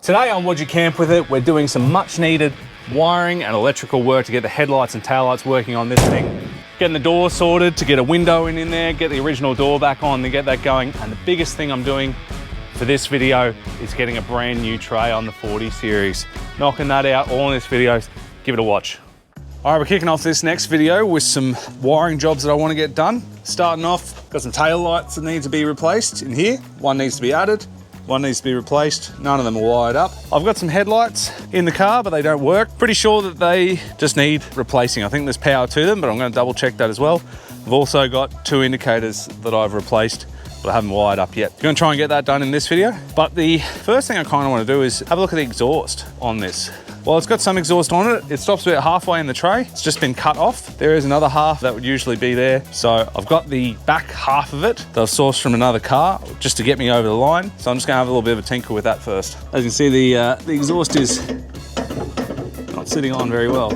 Today on Would You Camp With It, we're doing some much needed wiring and electrical work to get the headlights and taillights working on this thing. Getting the door sorted to get a window in there, get the original door back on to get that going. And the biggest thing I'm doing for this video is getting a brand new tray on the 40 series. Knocking that out all in this video, give it a watch. All right, we're kicking off this next video with some wiring jobs that I want to get done. Starting off, got some tail lights that need to be replaced in here. One needs to be added. One needs to be replaced. None of them are wired up. I've got some headlights in the car, but they don't work. Pretty sure that they just need replacing. I think there's power to them, but I'm going to double check that as well. I've also got two indicators that I've replaced, but I haven't wired up yet. I'm going to try and get that done in this video. But the first thing I kind of want to do is have a look at the exhaust on this. Well, it's got some exhaust on it. It stops about halfway in the tray. It's just been cut off. There is another half that would usually be there. So I've got the back half of it that I've sourced from another car just to get me over the line. So I'm just gonna have a little bit of a tinker with that first. As you can see, the exhaust is not sitting on very well.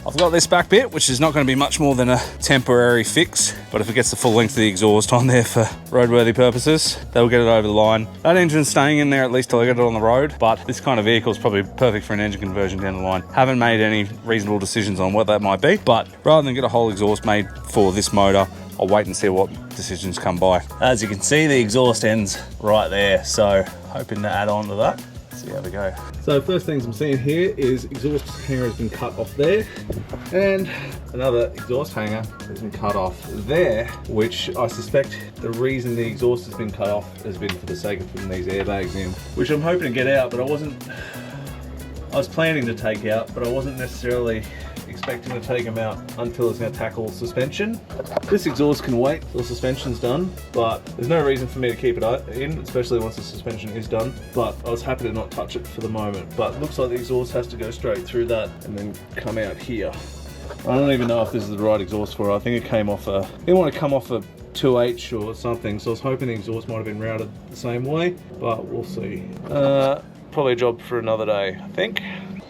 I've got this back bit, which is not going to be much more than a temporary fix, but if it gets the full length of the exhaust on there for roadworthy purposes, they'll get it over the line. That engine's staying in there at least till I get it on the road, but this kind of vehicle is probably perfect for an engine conversion down the line. Haven't made any reasonable decisions on what that might be, but rather than get a whole exhaust made for this motor, I'll wait and see what decisions come by. As you can see, the exhaust ends right there, so hoping to add on to that. See how we go. So first things I'm seeing here is exhaust hanger has been cut off there, and another exhaust hanger has been cut off there, which I suspect the reason the exhaust has been cut off has been for the sake of putting these airbags in, which I'm hoping to get out, but I was planning to take out, but I wasn't necessarily expecting to take them out until it's going to tackle suspension. This exhaust can wait till the suspension's done, but there's no reason for me to keep it in, especially once the suspension is done. But I was happy to not touch it for the moment. But it looks like the exhaust has to go straight through that and then come out here. I don't even know if this is the right exhaust for it. I think it came off it didn't want to come off a 2H or something, so I was hoping the exhaust might have been routed the same way, but we'll see. Probably a job for another day, I think.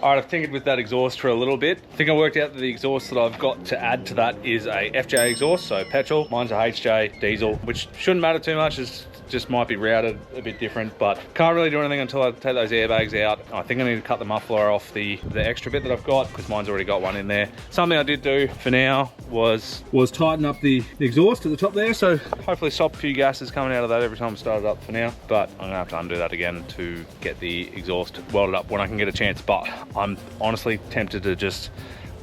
All right, I've tinkered with that exhaust for a little bit. I think I worked out that the exhaust that I've got to add to that is a FJ exhaust, so petrol. Mine's a HJ diesel, which shouldn't matter too much. It's just might be routed a bit different, but can't really do anything until I take those airbags out. I think I need to cut the muffler off the extra bit that I've got, because mine's already got one in there. Something I did do for now was tighten up the exhaust at the top there, so hopefully stop a few gases coming out of that every time I start it up for now. But I'm gonna have to undo that again to get the exhaust welded up when I can get a chance. But I'm honestly tempted to just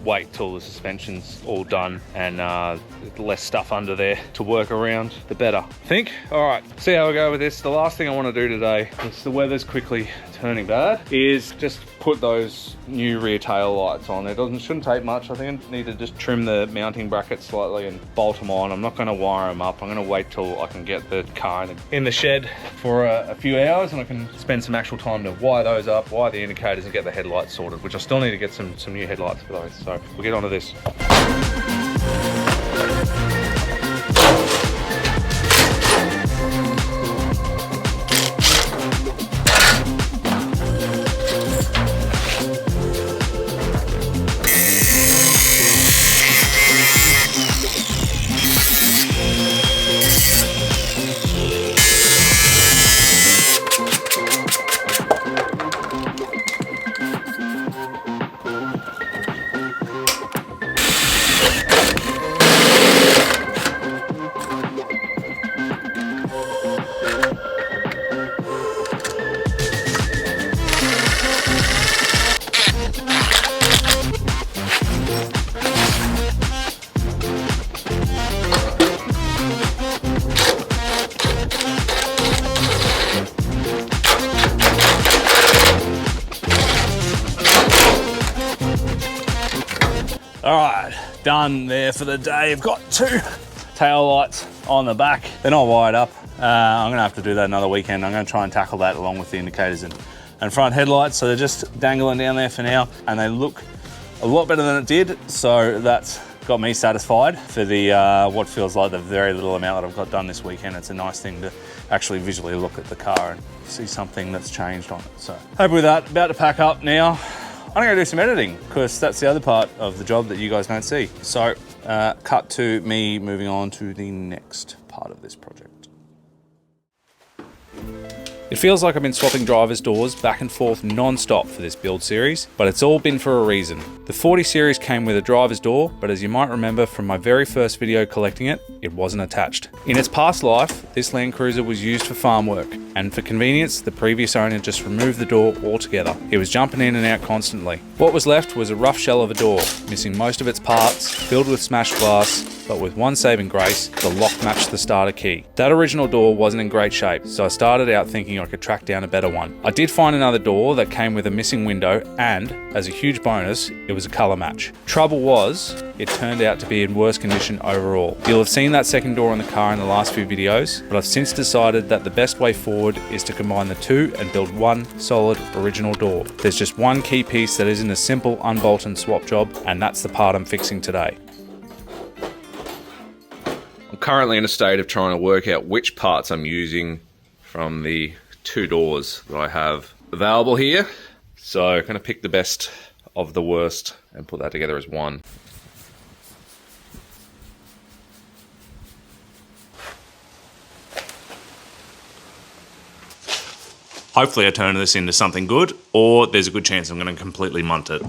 wait till the suspension's all done and less stuff under there to work around, the better, I think. All right, see how we go with this. The last thing I want to do today, because the weather's quickly turning bad, is just put those new rear tail lights on. It shouldn't take much. I think I need to just trim the mounting brackets slightly and bolt them on. I'm not going to wire them up. I'm going to wait till I can get the car in the shed for a few hours, and I can spend some actual time to wire those up, wire the indicators, and get the headlights sorted, which I still need to get some new headlights for those. So we'll get onto this. All right, done there for the day. I've got two tail lights on the back. They're not wired up. I'm gonna have to do that another weekend. I'm gonna try and tackle that along with the indicators and front headlights. So they're just dangling down there for now, and they look a lot better than it did. So that's got me satisfied for the what feels like the very little amount that I've got done this weekend. It's a nice thing to actually visually look at the car and see something that's changed on it. So happy with that. About to pack up now. I'm gonna do some editing, because that's the other part of the job that you guys don't see. So cut to me moving on to the next part of this project. It feels like I've been swapping drivers' doors back and forth non-stop for this build series, but it's all been for a reason. The 40 series came with a driver's door, but as you might remember from my very first video collecting it, it wasn't attached. In its past life, this LandCruiser was used for farm work, and for convenience, the previous owner just removed the door altogether. It was jumping in and out constantly. What was left was a rough shell of a door, missing most of its parts, filled with smashed glass, but with one saving grace, the lock matched the starter key. That original door wasn't in great shape, so I started out thinking I could track down a better one. I did find another door that came with a missing window, and, as a huge bonus, it was a colour match. Trouble was, it turned out to be in worse condition overall. You'll have seen that second door in the car in the last few videos, but I've since decided that the best way forward is to combine the two and build one solid original door. There's just one key piece that isn't a simple unbolt and swap job, and that's the part I'm fixing today. I'm currently in a state of trying to work out which parts I'm using from the two doors that I have available here. So I'm going to pick the best of the worst and put that together as one. Hopefully I turn this into something good, or there's a good chance I'm going to completely munt it.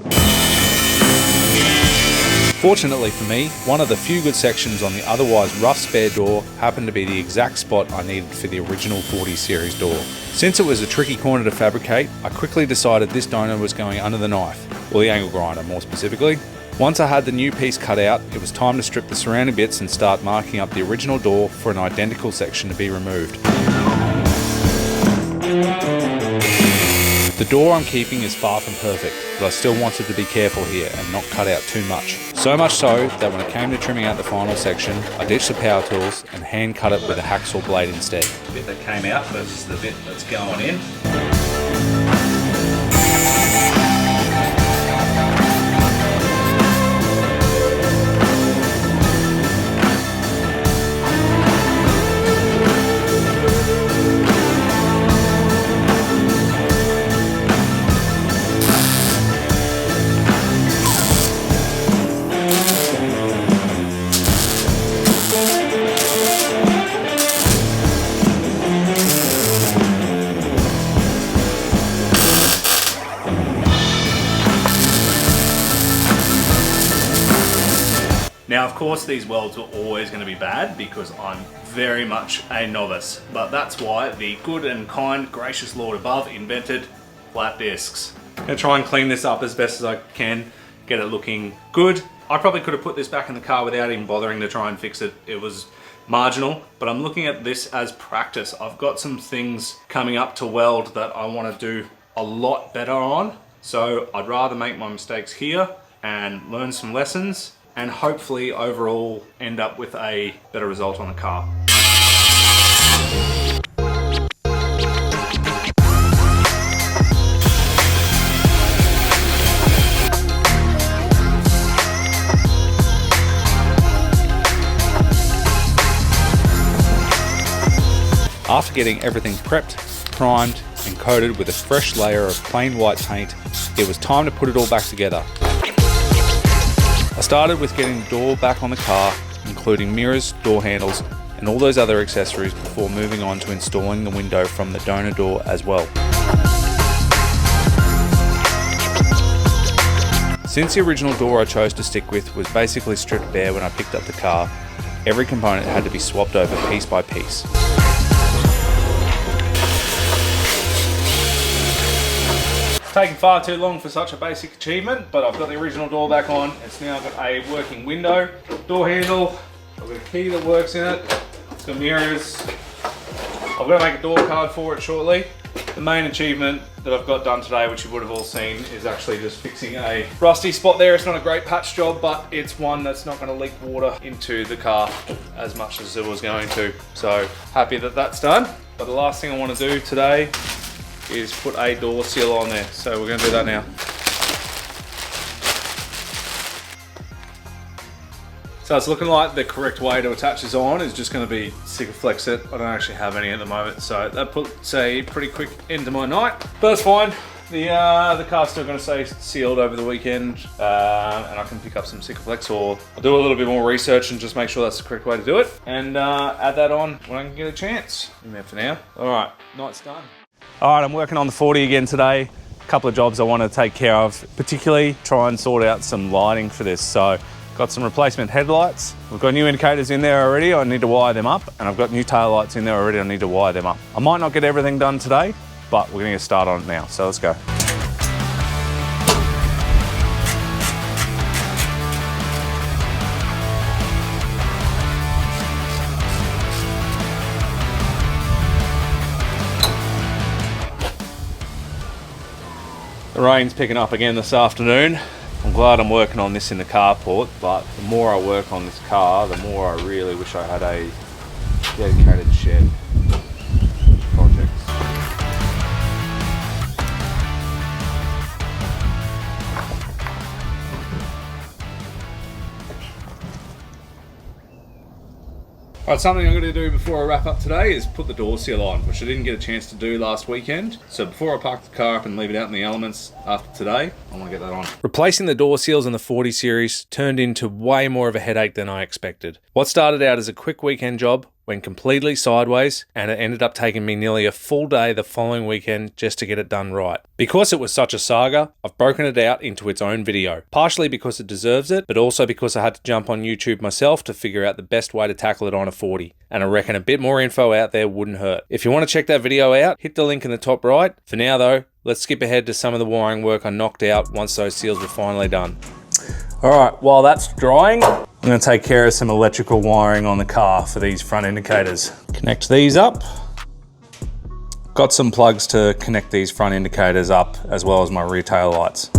Fortunately for me, one of the few good sections on the otherwise rough spare door happened to be the exact spot I needed for the original 40 series door. Since it was a tricky corner to fabricate, I quickly decided this donor was going under the knife, or the angle grinder more specifically. Once I had the new piece cut out, it was time to strip the surrounding bits and start marking up the original door for an identical section to be removed. The door I'm keeping is far from perfect, but I still wanted to be careful here and not cut out too much. So much so that when it came to trimming out the final section, I ditched the power tools and hand cut it with a hacksaw blade instead. The bit that came out versus the bit that's going in. Now, of course, these welds are always going to be bad because I'm very much a novice, but that's why the good and kind, gracious Lord above invented flat discs. I'm going to try and clean this up as best as I can, get it looking good. I probably could have put this back in the car without even bothering to try and fix it. It was marginal, but I'm looking at this as practice. I've got some things coming up to weld that I want to do a lot better on, so I'd rather make my mistakes here and learn some lessons, and hopefully overall end up with a better result on the car. After getting everything prepped, primed, and coated with a fresh layer of plain white paint, it was time to put it all back together. I started with getting the door back on the car, including mirrors, door handles, and all those other accessories before moving on to installing the window from the donor door as well. Since the original door I chose to stick with was basically stripped bare when I picked up the car, every component had to be swapped over piece by piece. Taken far too long for such a basic achievement, but I've got the original door back on. It's now got a working window, door handle, I've got a key that works in it, it's got mirrors. I've got to make a door card for it shortly. The main achievement that I've got done today, which you would have all seen, is actually just fixing a rusty spot there. It's not a great patch job, but it's one that's not going to leak water into the car as much as it was going to. So happy that that's done. But the last thing I want to do today is put a door seal on there. So we're going to do that now. So it's looking like the correct way to attach this on is just going to be Sikaflex it. I don't actually have any at the moment, so that puts a pretty quick end to my night. But it's fine. The car's still going to stay sealed over the weekend, and I can pick up some Sikaflex, or I'll do a little bit more research and just make sure that's the correct way to do it, and add that on when I can get a chance. For now. All right, night's done. All right, I'm working on the 40 again today. A couple of jobs I want to take care of, particularly try and sort out some lighting for this. So got some replacement headlights. We've got new indicators in there already. I need to wire them up, and I've got new tail lights in there already. I need to wire them up. I might not get everything done today, but we're going to get started on it now. So let's go. The rain's picking up again this afternoon. I'm glad I'm working on this in the carport, but the more I work on this car, the more I really wish I had a dedicated shed project. Alright, something I'm going to do before I wrap up today is put the door seal on, which I didn't get a chance to do last weekend. So before I park the car up and leave it out in the elements after today, I want to get that on. Replacing the door seals in the 40 series turned into way more of a headache than I expected. What started out as a quick weekend job went completely sideways, and it ended up taking me nearly a full day the following weekend just to get it done right. Because it was such a saga, I've broken it out into its own video, partially because it deserves it, but also because I had to jump on YouTube myself to figure out the best way to tackle it on a 40, and I reckon a bit more info out there wouldn't hurt. If you want to check that video out, hit the link in the top right. For now though, let's skip ahead to some of the wiring work I knocked out once those seals were finally done. All right, while that's drying, I'm going to take care of some electrical wiring on the car for these front indicators. Connect these up. Got some plugs to connect these front indicators up, as well as my rear tail lights.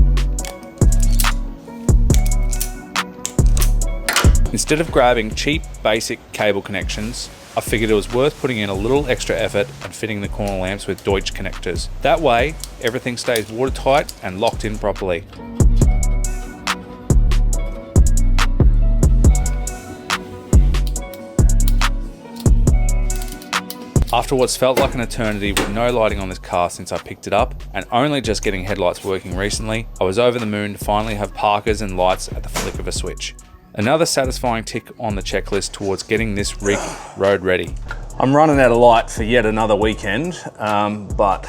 Instead of grabbing cheap, basic cable connections, I figured it was worth putting in a little extra effort and fitting the corner lamps with Deutsch connectors. That way, everything stays watertight and locked in properly. After what's felt like an eternity with no lighting on this car since I picked it up, and only just getting headlights working recently, I was over the moon to finally have parkers and lights at the flick of a switch. Another satisfying tick on the checklist towards getting this rig road ready. I'm running out of light for yet another weekend, but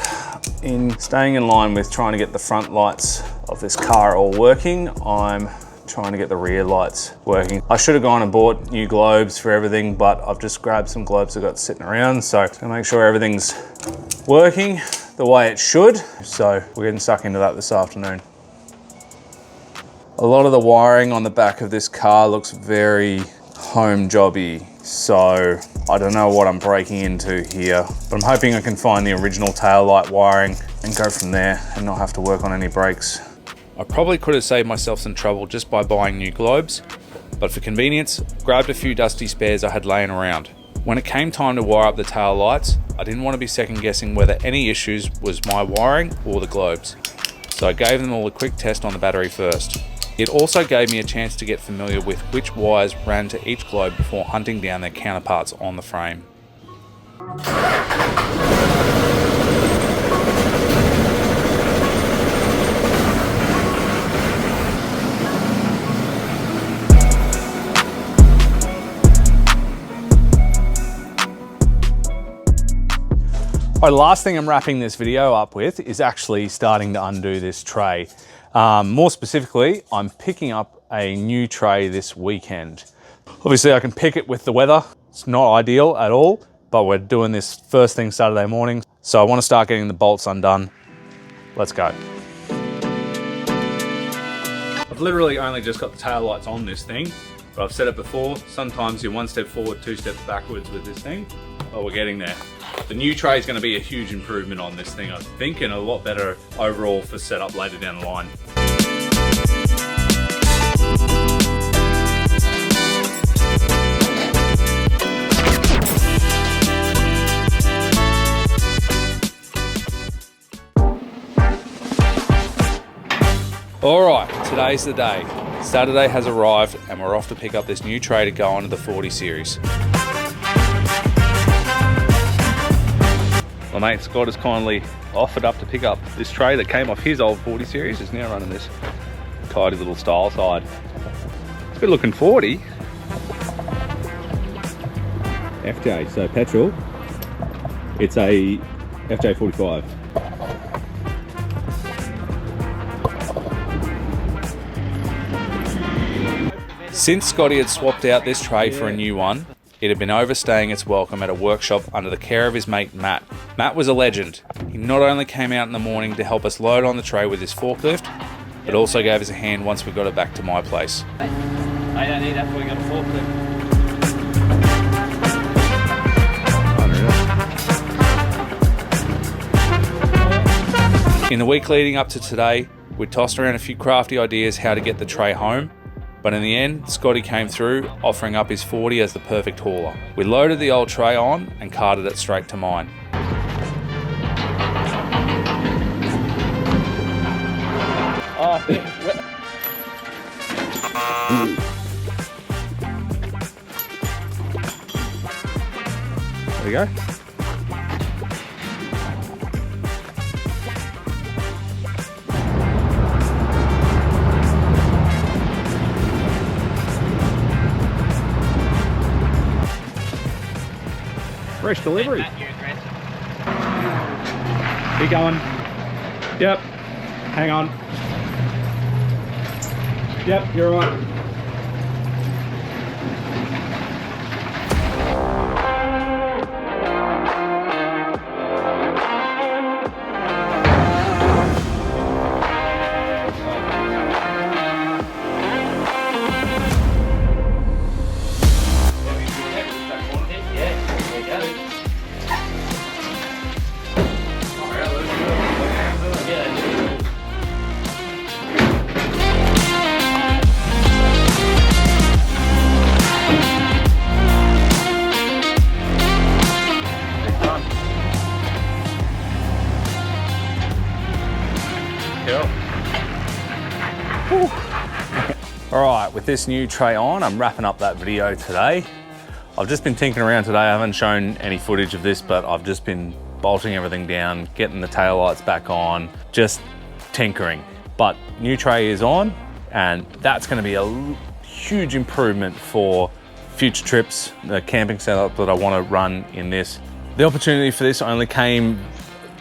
in staying in line with trying to get the front lights of this car all working, I'm trying to get the rear lights working. I should have gone and bought new globes for everything, but I've just grabbed some globes I've got sitting around, so to make sure everything's working the way it should. So we're getting stuck into that this afternoon. A lot of the wiring on the back of this car looks very home jobby, so I don't know what I'm breaking into here, but I'm hoping I can find the original tail light wiring and go from there and not have to work on any brakes. I probably could have saved myself some trouble just by buying new globes, but for convenience, grabbed a few dusty spares I had laying around. When it came time to wire up the tail lights, I didn't want to be second guessing whether any issues was my wiring or the globes, so I gave them all a quick test on the battery first. It also gave me a chance to get familiar with which wires ran to each globe before hunting down their counterparts on the frame. All right, the last thing I'm wrapping this video up with is actually starting to undo this tray. More specifically, I'm picking up a new tray this weekend. Obviously I can pick it with the weather. It's not ideal at all, but we're doing this first thing Saturday morning. So I want to start getting the bolts undone. Let's go. I've literally only just got the tail lights on this thing, but I've said it before, sometimes you're one step forward, two steps backwards with this thing, but we're getting there. The new tray is going to be a huge improvement on this thing, I think, and a lot better overall for setup later down the line. Alright, today's the day. Saturday has arrived and we're off to pick up this new tray to go onto the 40 series. My mate Scott has kindly offered up to pick up this tray that came off his old 40 series. He's now running this tidy little style side. It's a good looking 40. FJ, so petrol. It's a FJ 45. Since Scotty had swapped out this tray for a new one, it had been overstaying its welcome at a workshop under the care of his mate Matt. Matt was a legend. He not only came out in the morning to help us load on the tray with his forklift, but also gave us a hand once we got it back to my place. I don't need that before we got a forklift. In the week leading up to today, we tossed around a few crafty ideas how to get the tray home, but in the end, Scotty came through, offering up his 40 as the perfect hauler. We loaded the old tray on and carted it straight to mine. There we go. Fresh delivery. Keep going. Yep. Hang on. Yep, you're right. Alright, with this new tray on, I'm wrapping up that video today. I've just been tinkering around today. I haven't shown any footage of this, but I've just been bolting everything down, getting the taillights back on, just tinkering. But new tray is on, and that's going to be a huge improvement for future trips, the camping setup that I want to run in this. The opportunity for this only came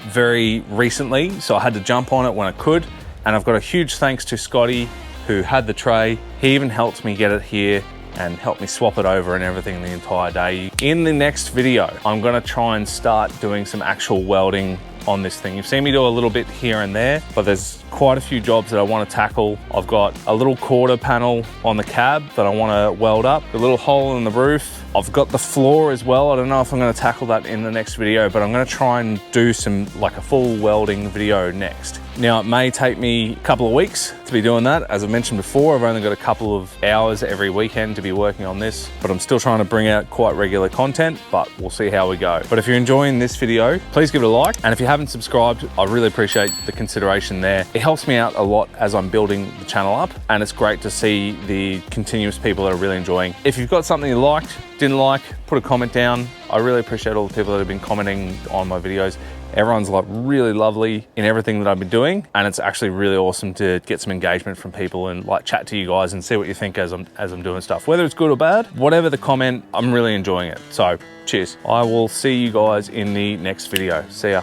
very recently, so I had to jump on it when I could, and I've got a huge thanks to Scotty, who had the tray. He even helped me get it here and helped me swap it over and everything the entire day. In the next video, I'm gonna try and start doing some actual welding on this thing. You've seen me do a little bit here and there, but there's quite a few jobs that I want to tackle. I've got a little quarter panel on the cab that I want to weld up, a little hole in the roof. I've got the floor as well. I don't know if I'm going to tackle that in the next video, but I'm going to try and do some like a full welding video next. Now it may take me a couple of weeks to be doing that. As I mentioned before, I've only got a couple of hours every weekend to be working on this, but I'm still trying to bring out quite regular content, but we'll see how we go. But if you're enjoying this video, please give it a like. And if you haven't subscribed, I really appreciate the consideration there. It helps me out a lot as I'm building the channel up, and it's great to see the continuous people that are really enjoying. If you've got something you liked, didn't like, put a comment down. I really appreciate all the people that have been commenting on my videos. Everyone's like really lovely in everything that I've been doing, and it's actually really awesome to get some engagement from people and like chat to you guys and see what you think as I'm doing stuff. Whether it's good or bad, whatever the comment, I'm really enjoying it. So cheers. I will see you guys in the next video. See ya.